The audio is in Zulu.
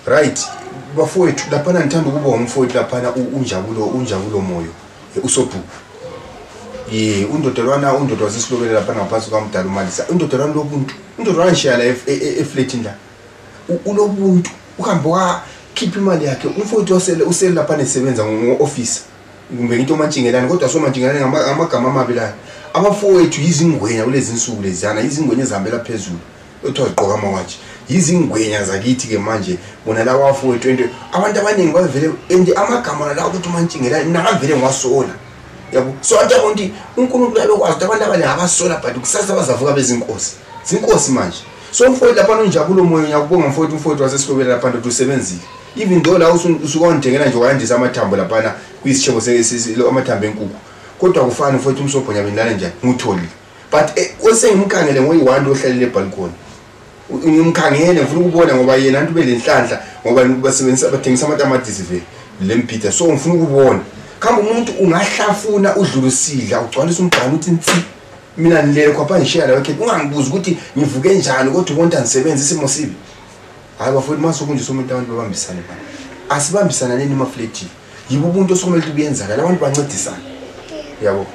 right bafowethu laphana ngithanda ukuba umfowethu laphana unjabulo moyo usobhuku undodelwana wasisilobele laphana ngaphansi kwamdala umalisa undodelwana lobuntu undodelwana ngishiya la eflatini la ulobuntu uhambo wa keep imali yakhe umfowethu usele laphana esebenza ngo-office kumbe ngito mantshingelani kodwa somantshingelani ngamagama amabilana abafowethu yizingwenya kulezi insuku lezana izingwenya ezihambela phezulu othiwa ziqoka amawatshi yizingwenya zakithi ke manje bona la bafowethu abantu abaningi bavele amagama la ukuthi umantshingelani nakavele ngwasola yabo so anti uNkulunkulu abekwazi ukuthi abantu abanye abasola but kusasa bazavuka bezinkosi manje so umfowethu lapha unjabulo moyo ngiyakubonga umfowethu wasesilobela lapha nto usebenzile even though la usukondengela nje wayandisa amathambo lapha kuyisishebo amathambo enkukhu kodwa kufana umfowethu umsobhonya benilala njani ngutholile but osengimkhangele ngoyi1 ohlalile ebalcony ngimkhangele ngifuna ukubona ngoba yena antu belenhlanhla ngoba basebenzisa bathengisa amatamatisi vele lempita so ngifuna ukubona kama umuntu ungahlafuna udlulusidla ugcwalisa umgqano uthi nti mina nilele kwapha ngishiya la wakhe ungangibuza ukuthi ngivuke njani kodwa ubonta ngisebenza isimo sibi hayi bafowethu masokunje somuntu abantu babambisane bani asibambisana nini mafleti yibo ubuntu osokumele kuyenza la abantu bancedisana yabo